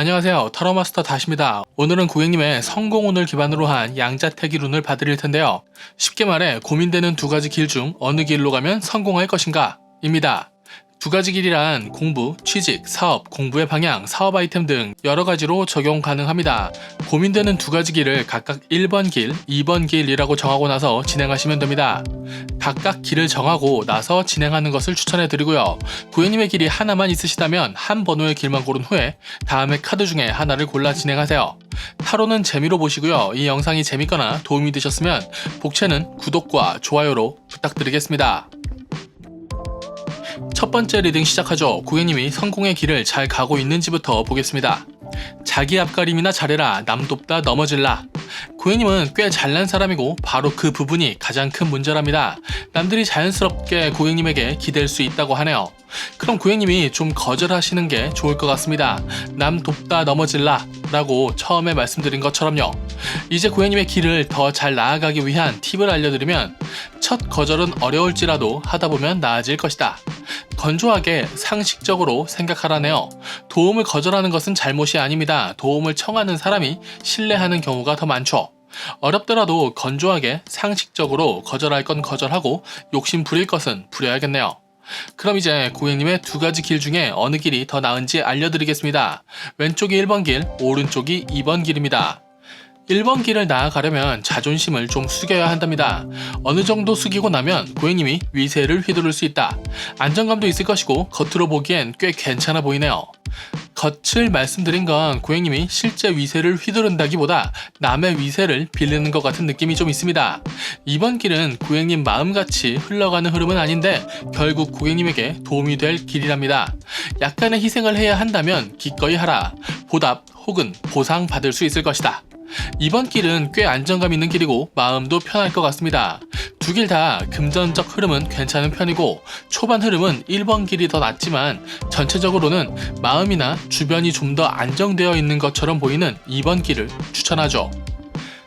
안녕하세요. 타로마스터 다시입니다. 오늘은 고객님의 성공운을 기반으로 한 양자택일운을 봐드릴 텐데요. 쉽게 말해 고민되는 두 가지 길 중 어느 길로 가면 성공할 것인가 입니다. 두 가지 길이란 공부, 취직, 사업, 공부의 방향, 사업 아이템 등 여러 가지로 적용 가능합니다. 고민되는 두 가지 길을 각각 1번 길, 2번 길이라고 정하고 나서 진행하시면 됩니다. 각각 길을 정하고 나서 진행하는 것을 추천해 드리고요. 고객님의 길이 하나만 있으시다면 한 번호의 길만 고른 후에 다음의 카드 중에 하나를 골라 진행하세요. 타로는 재미로 보시고요. 이 영상이 재밌거나 도움이 되셨으면 복채는 구독과 좋아요로 부탁드리겠습니다. 첫 번째 리딩 시작하죠. 고객님이 성공의 길을 잘 가고 있는지부터 보겠습니다. 자기 앞가림이나 잘해라, 남 돕다 넘어질라. 고객님은 꽤 잘난 사람이고 바로 그 부분이 가장 큰 문제랍니다. 남들이 자연스럽게 고객님에게 기댈 수 있다고 하네요. 그럼 고객님이 좀 거절하시는 게 좋을 것 같습니다. 남 돕다 넘어질라 라고 처음에 말씀드린 것처럼요. 이제 고객님의 길을 더 잘 나아가기 위한 팁을 알려드리면 첫 거절은 어려울지라도 하다보면 나아질 것이다. 건조하게 상식적으로 생각하라네요. 도움을 거절하는 것은 잘못이 아닙니다. 도움을 청하는 사람이 신뢰하는 경우가 더 많죠. 어렵더라도 건조하게 상식적으로 거절할 건 거절하고 욕심 부릴 것은 부려야겠네요. 그럼 이제 고객님의 두 가지 길 중에 어느 길이 더 나은지 알려드리겠습니다. 왼쪽이 1번 길, 오른쪽이 2번 길입니다. 1번 길을 나아가려면 자존심을 좀 숙여야 한답니다. 어느 정도 숙이고 나면 고객님이 위세를 휘두를 수 있다. 안정감도 있을 것이고 겉으로 보기엔 꽤 괜찮아 보이네요. 겉을 말씀드린 건 고객님이 실제 위세를 휘두른다기보다 남의 위세를 빌리는 것 같은 느낌이 좀 있습니다. 이번 길은 고객님 마음같이 흘러가는 흐름은 아닌데 결국 고객님에게 도움이 될 길이랍니다. 약간의 희생을 해야 한다면 기꺼이 하라. 보답 혹은 보상 받을 수 있을 것이다. 이번 길은 꽤 안정감 있는 길이고 마음도 편할 것 같습니다. 두 길 다 금전적 흐름은 괜찮은 편이고 초반 흐름은 1번 길이 더 낫지만 전체적으로는 마음이나 주변이 좀 더 안정되어 있는 것처럼 보이는 2번 길을 추천하죠.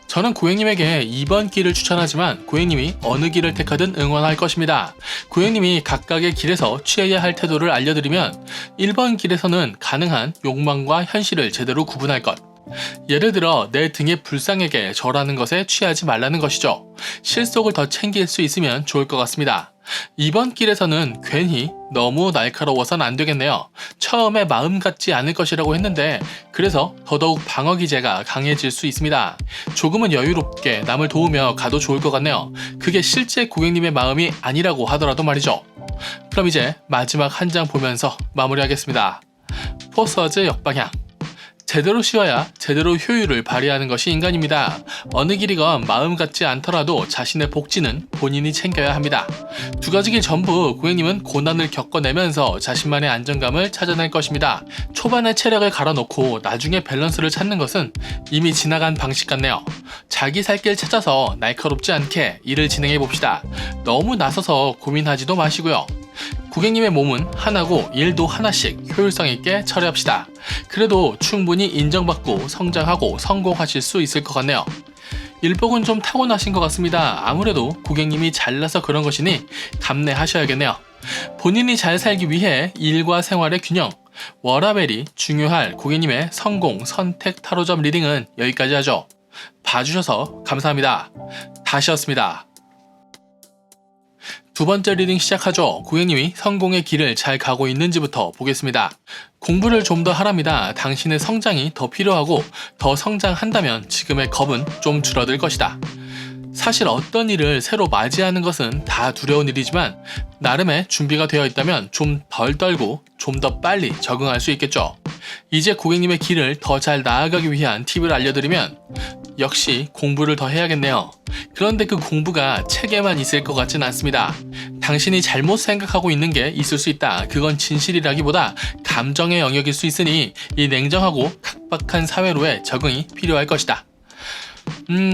저는 고객님에게 2번 길을 추천하지만 고객님이 어느 길을 택하든 응원할 것입니다. 고객님이 각각의 길에서 취해야 할 태도를 알려드리면 1번 길에서는 가능한 욕망과 현실을 제대로 구분할 것. 예를 들어 내 등에 불쌍하게 절하는 것에 취하지 말라는 것이죠. 실속을 더 챙길 수 있으면 좋을 것 같습니다. 이번 길에서는 괜히 너무 날카로워선 안 되겠네요. 처음에 마음 같지 않을 것이라고 했는데 그래서 더더욱 방어 기제가 강해질 수 있습니다. 조금은 여유롭게 남을 도우며 가도 좋을 것 같네요. 그게 실제 고객님의 마음이 아니라고 하더라도 말이죠. 그럼 이제 마지막 한 장 보면서 마무리하겠습니다. 포서즈 역방향. 제대로 쉬어야 제대로 효율을 발휘하는 것이 인간입니다. 어느 길이건 마음 같지 않더라도 자신의 복지는 본인이 챙겨야 합니다. 두 가지 길 전부 고객님은 고난을 겪어내면서 자신만의 안정감을 찾아낼 것입니다. 초반에 체력을 갈아놓고 나중에 밸런스를 찾는 것은 이미 지나간 방식 같네요. 자기 살 길 찾아서 날카롭지 않게 일을 진행해 봅시다. 너무 나서서 고민하지도 마시고요. 고객님의 몸은 하나고 일도 하나씩 효율성 있게 처리합시다. 그래도 충분히 인정받고 성장하고 성공하실 수 있을 것 같네요. 일복은 좀 타고나신 것 같습니다. 아무래도 고객님이 잘나서 그런 것이니 감내하셔야겠네요. 본인이 잘 살기 위해 일과 생활의 균형, 워라밸이 중요할 고객님의 성공 선택 타로점 리딩은 여기까지 하죠. 봐주셔서 감사합니다. 다시였습니다. 두 번째 리딩 시작하죠. 고객님이 성공의 길을 잘 가고 있는지부터 보겠습니다. 공부를 좀 더 하랍니다. 당신의 성장이 더 필요하고 더 성장한다면 지금의 겁은 좀 줄어들 것이다. 사실 어떤 일을 새로 맞이하는 것은 다 두려운 일이지만 나름의 준비가 되어 있다면 좀 덜 떨고 좀 더 빨리 적응할 수 있겠죠. 이제 고객님의 길을 더 잘 나아가기 위한 팁을 알려드리면 역시 공부를 더 해야겠네요. 그런데 그 공부가 책에만 있을 것 같진 않습니다. 당신이 잘못 생각하고 있는 게 있을 수 있다. 그건 진실이라기보다 감정의 영역일 수 있으니 이 냉정하고 각박한 사회로의 적응이 필요할 것이다.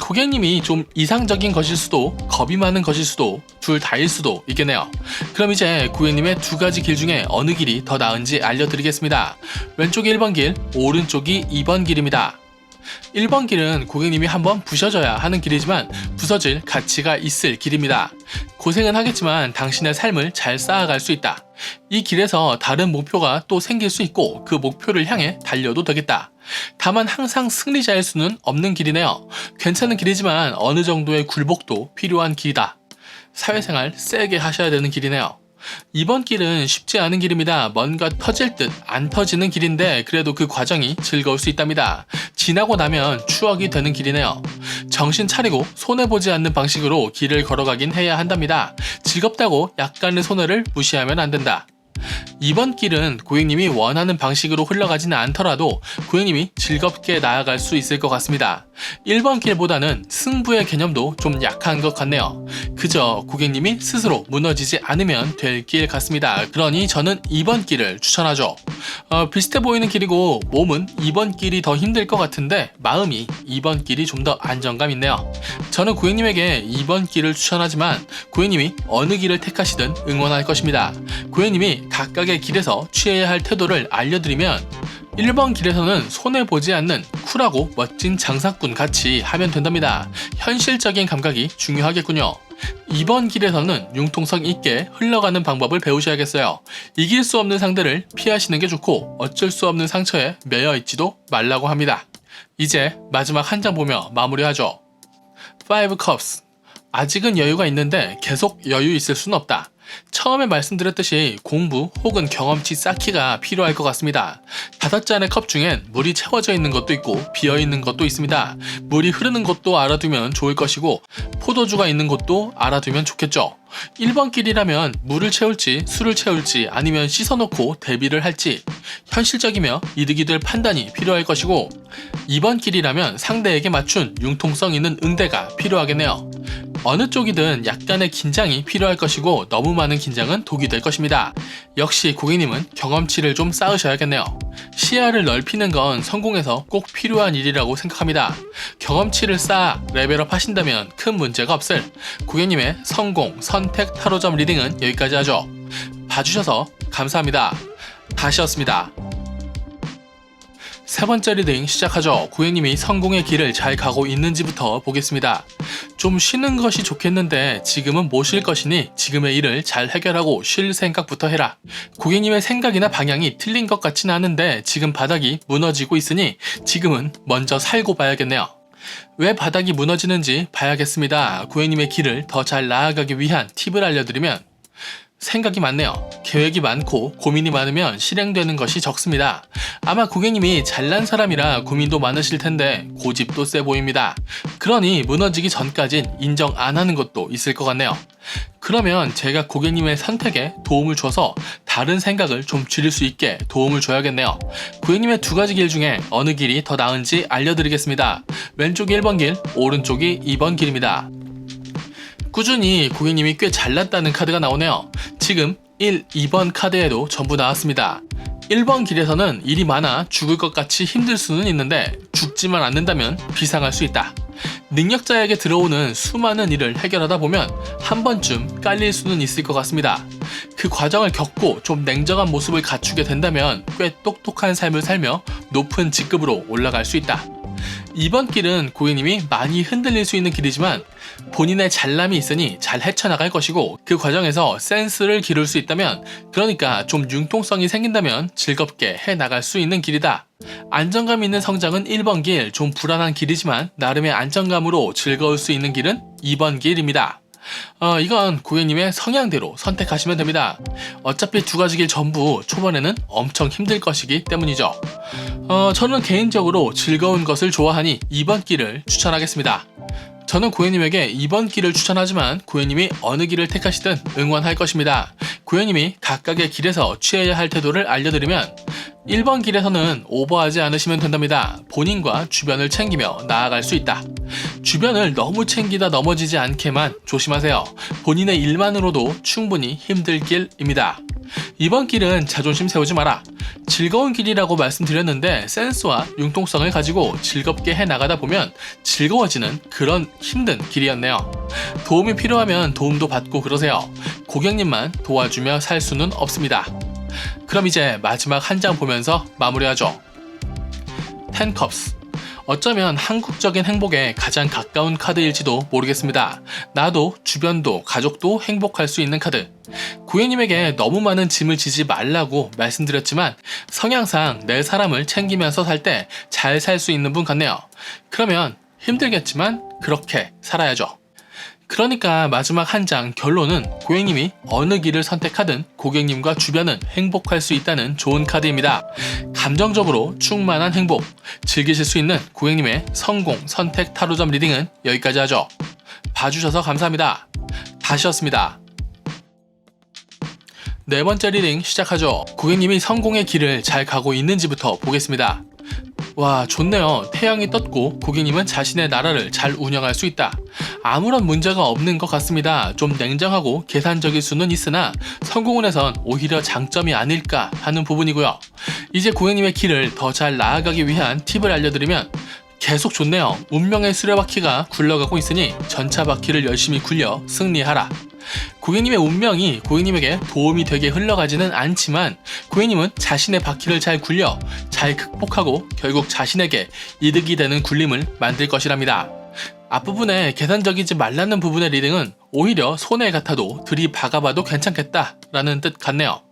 고객님이 좀 이상적인 것일 수도 겁이 많은 것일 수도 둘 다일 수도 있겠네요. 그럼 이제 고객님의 두 가지 길 중에 어느 길이 더 나은지 알려드리겠습니다. 왼쪽이 1번 길, 오른쪽이 2번 길입니다. 1번 길은 고객님이 한번 부셔져야 하는 길이지만 부서질 가치가 있을 길입니다. 고생은 하겠지만 당신의 삶을 잘 쌓아갈 수 있다. 이 길에서 다른 목표가 또 생길 수 있고 그 목표를 향해 달려도 되겠다. 다만 항상 승리자일 수는 없는 길이네요. 괜찮은 길이지만 어느 정도의 굴복도 필요한 길이다. 사회생활 세게 하셔야 되는 길이네요. 이번 길은 쉽지 않은 길입니다. 뭔가 터질 듯 안 터지는 길인데 그래도 그 과정이 즐거울 수 있답니다. 지나고 나면 추억이 되는 길이네요. 정신 차리고 손해보지 않는 방식으로 길을 걸어가긴 해야 한답니다. 즐겁다고 약간의 손해를 무시하면 안 된다. 이번 길은 고객님이 원하는 방식으로 흘러가지는 않더라도 고객님이 즐겁게 나아갈 수 있을 것 같습니다. 1번 길보다는 승부의 개념도 좀 약한 것 같네요. 그저 고객님이 스스로 무너지지 않으면 될 길 같습니다. 그러니 저는 2번 길을 추천하죠. 비슷해 보이는 길이고 몸은 2번 길이 더 힘들 것 같은데 마음이 2번 길이 좀 더 안정감 있네요. 저는 고객님에게 2번 길을 추천하지만 고객님이 어느 길을 택하시든 응원할 것입니다. 고객님이 각각의 길에서 취해야 할 태도를 알려드리면 1번 길에서는 손해보지 않는 쿨하고 멋진 장사꾼 같이 하면 된답니다. 현실적인 감각이 중요하겠군요. 2번 길에서는 융통성 있게 흘러가는 방법을 배우셔야겠어요. 이길 수 없는 상대를 피하시는 게 좋고 어쩔 수 없는 상처에 매여 있지도 말라고 합니다. 이제 마지막 한 장 보며 마무리하죠. 5 cups. 아직은 여유가 있는데 계속 여유 있을 수는 없다. 처음에 말씀드렸듯이 공부 혹은 경험치 쌓기가 필요할 것 같습니다. 5잔의 컵 중엔 물이 채워져 있는 것도 있고 비어 있는 것도 있습니다. 물이 흐르는 것도 알아두면 좋을 것이고 포도주가 있는 것도 알아두면 좋겠죠. 1번 길이라면 물을 채울지 술을 채울지 아니면 씻어놓고 대비를 할지 현실적이며 이득이 될 판단이 필요할 것이고 2번 길이라면 상대에게 맞춘 융통성 있는 응대가 필요하겠네요. 어느 쪽이든 약간의 긴장이 필요할 것이고 너무 많은 긴장은 독이 될 것입니다. 역시 고객님은 경험치를 좀 쌓으셔야겠네요. 시야를 넓히는 건 성공에서 꼭 필요한 일이라고 생각합니다. 경험치를 쌓아 레벨업 하신다면 큰 문제가 없을 고객님의 성공, 선택, 타로점 리딩은 여기까지 하죠. 봐주셔서 감사합니다. 다시였습니다. 세 번째 리딩 시작하죠. 고객님이 성공의 길을 잘 가고 있는지부터 보겠습니다. 좀 쉬는 것이 좋겠는데 지금은 못 쉴 것이니 지금의 일을 잘 해결하고 쉴 생각부터 해라. 고객님의 생각이나 방향이 틀린 것 같지는 않은데 지금 바닥이 무너지고 있으니 지금은 먼저 살고 봐야겠네요. 왜 바닥이 무너지는지 봐야겠습니다. 고객님의 길을 더 잘 나아가기 위한 팁을 알려드리면 생각이 많네요. 계획이 많고 고민이 많으면 실행되는 것이 적습니다. 아마 고객님이 잘난 사람이라 고민도 많으실 텐데 고집도 세 보입니다. 그러니 무너지기 전까진 인정 안 하는 것도 있을 것 같네요. 그러면 제가 고객님의 선택에 도움을 줘서 다른 생각을 좀 줄일 수 있게 도움을 줘야겠네요. 고객님의 두 가지 길 중에 어느 길이 더 나은지 알려드리겠습니다. 왼쪽이 1번 길, 오른쪽이 2번 길입니다. 꾸준히 고객님이 꽤 잘났다는 카드가 나오네요. 지금 1, 2번 카드에도 전부 나왔습니다. 1번 길에서는 일이 많아 죽을 것 같이 힘들 수는 있는데 죽지만 않는다면 비상할 수 있다. 능력자에게 들어오는 수많은 일을 해결하다 보면 한 번쯤 깔릴 수는 있을 것 같습니다. 그 과정을 겪고 좀 냉정한 모습을 갖추게 된다면 꽤 똑똑한 삶을 살며 높은 직급으로 올라갈 수 있다. 2번 길은 고객님이 많이 흔들릴 수 있는 길이지만 본인의 잘남이 있으니 잘 헤쳐나갈 것이고 그 과정에서 센스를 기를 수 있다면 그러니까 좀 융통성이 생긴다면 즐겁게 해나갈 수 있는 길이다. 안정감 있는 성장은 1번 길, 좀 불안한 길이지만 나름의 안정감으로 즐거울 수 있는 길은 2번 길입니다. 이건 고객님의 성향대로 선택하시면 됩니다. 어차피 두 가지 길 전부 초반에는 엄청 힘들 것이기 때문이죠. 저는 개인적으로 즐거운 것을 좋아하니 2번 길을 추천하겠습니다. 저는 고객님에게 2번 길을 추천하지만 고객님이 어느 길을 택하시든 응원할 것입니다. 고객님이 각각의 길에서 취해야 할 태도를 알려드리면 1번 길에서는 오버하지 않으시면 된답니다. 본인과 주변을 챙기며 나아갈 수 있다. 주변을 너무 챙기다 넘어지지 않게만 조심하세요. 본인의 일만으로도 충분히 힘들 길입니다. 2번 길은 자존심 세우지 마라. 즐거운 길이라고 말씀드렸는데 센스와 융통성을 가지고 즐겁게 해나가다 보면 즐거워지는 그런 힘든 길이었네요. 도움이 필요하면 도움도 받고 그러세요. 고객님만 도와주며 살 수는 없습니다. 그럼 이제 마지막 한 장 보면서 마무리하죠. 10 cups. 어쩌면 한국적인 행복에 가장 가까운 카드일지도 모르겠습니다. 나도 주변도 가족도 행복할 수 있는 카드. 고객님에게 너무 많은 짐을 지지 말라고 말씀드렸지만 성향상 내 사람을 챙기면서 살 때 잘 살 수 있는 분 같네요. 그러면 힘들겠지만 그렇게 살아야죠. 그러니까 마지막 한 장 결론은 고객님이 어느 길을 선택하든 고객님과 주변은 행복할 수 있다는 좋은 카드입니다. 감정적으로 충만한 행복, 즐기실 수 있는 고객님의 성공 선택 타로점 리딩은 여기까지 하죠. 봐주셔서 감사합니다. 다시였습니다. 네 번째 리딩 시작하죠. 고객님이 성공의 길을 잘 가고 있는지부터 보겠습니다. 와, 좋네요. 태양이 떴고 고객님은 자신의 나라를 잘 운영할 수 있다. 아무런 문제가 없는 것 같습니다. 좀 냉정하고 계산적일 수는 있으나 성공운에선 오히려 장점이 아닐까 하는 부분이고요. 이제 고객님의 길을 더 잘 나아가기 위한 팁을 알려드리면 계속 좋네요. 운명의 수레바퀴가 굴러가고 있으니 전차 바퀴를 열심히 굴려 승리하라. 고객님의 운명이 고객님에게 도움이 되게 흘러가지는 않지만 고객님은 자신의 바퀴를 잘 굴려 잘 극복하고 결국 자신에게 이득이 되는 굴림을 만들 것이랍니다. 앞부분에 계산적이지 말라는 부분의 리딩은 오히려 손해 같아도 들이박아봐도 괜찮겠다라는 뜻 같네요.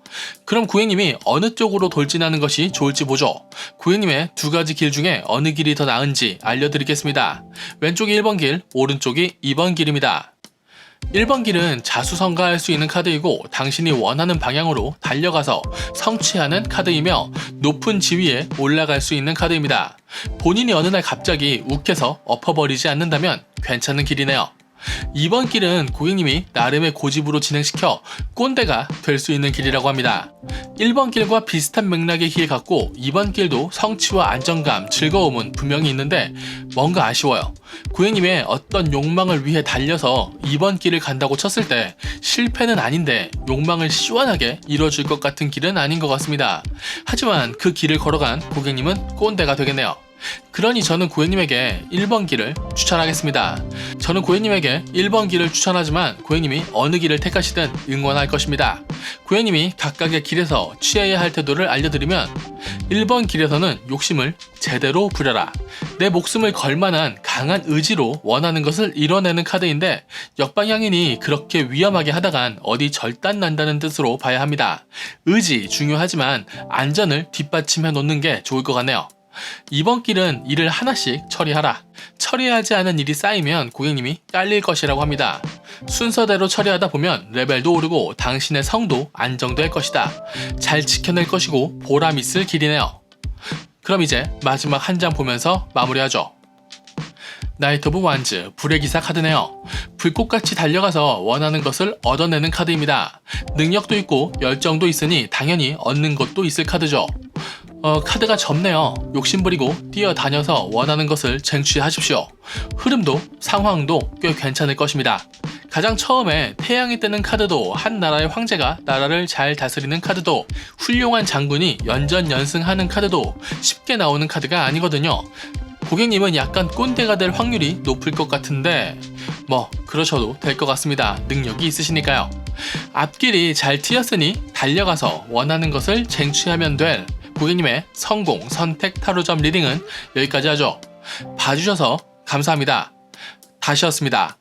그럼 고객님이 어느 쪽으로 돌진하는 것이 좋을지 보죠. 고객님의 두 가지 길 중에 어느 길이 더 나은지 알려드리겠습니다. 왼쪽이 1번 길, 오른쪽이 2번 길입니다. 1번 길은 자수성가할 수 있는 카드이고 당신이 원하는 방향으로 달려가서 성취하는 카드이며 높은 지위에 올라갈 수 있는 카드입니다. 본인이 어느 날 갑자기 욱해서 엎어버리지 않는다면 괜찮은 길이네요. 2번 길은 고객님이 나름의 고집으로 진행시켜 꼰대가 될 수 있는 길이라고 합니다. 1번 길과 비슷한 맥락의 길 같고 2번 길도 성취와 안정감, 즐거움은 분명히 있는데 뭔가 아쉬워요. 고객님의 어떤 욕망을 위해 달려서 2번 길을 간다고 쳤을 때 실패는 아닌데 욕망을 시원하게 이뤄줄 것 같은 길은 아닌 것 같습니다. 하지만 그 길을 걸어간 고객님은 꼰대가 되겠네요. 그러니 저는 고객님에게 1번 길을 추천하겠습니다. 저는 고객님에게 1번 길을 추천하지만 고객님이 어느 길을 택하시든 응원할 것입니다. 고객님이 각각의 길에서 취해야 할 태도를 알려드리면 1번 길에서는 욕심을 제대로 부려라. 내 목숨을 걸 만한 강한 의지로 원하는 것을 이뤄내는 카드인데 역방향이니 그렇게 위험하게 하다간 어디 절단 난다는 뜻으로 봐야 합니다. 의지 중요하지만 안전을 뒷받침해 놓는 게 좋을 것 같네요. 2번 길은 일을 하나씩 처리하라. 처리하지 않은 일이 쌓이면 고객님이 깔릴 것이라고 합니다. 순서대로 처리하다 보면 레벨도 오르고 당신의 성도 안정될 것이다. 잘 지켜낼 것이고 보람 있을 길이네요. 그럼 이제 마지막 한 장 보면서 마무리하죠. 나이트 오브 완즈, 불의 기사 카드네요. 불꽃같이 달려가서 원하는 것을 얻어내는 카드입니다. 능력도 있고 열정도 있으니 당연히 얻는 것도 있을 카드죠. 카드가 젊네요. 욕심부리고 뛰어다녀서 원하는 것을 쟁취하십시오. 흐름도 상황도 꽤 괜찮을 것입니다. 가장 처음에 태양이 뜨는 카드도 한 나라의 황제가 나라를 잘 다스리는 카드도 훌륭한 장군이 연전연승하는 카드도 쉽게 나오는 카드가 아니거든요. 고객님은 약간 꼰대가 될 확률이 높을 것 같은데 뭐 그러셔도 될 것 같습니다. 능력이 있으시니까요. 앞길이 잘 트였으니 달려가서 원하는 것을 쟁취하면 될 고객님의 성공 선택 타로점 리딩은 여기까지 하죠. 봐주셔서 감사합니다. 다시였습니다.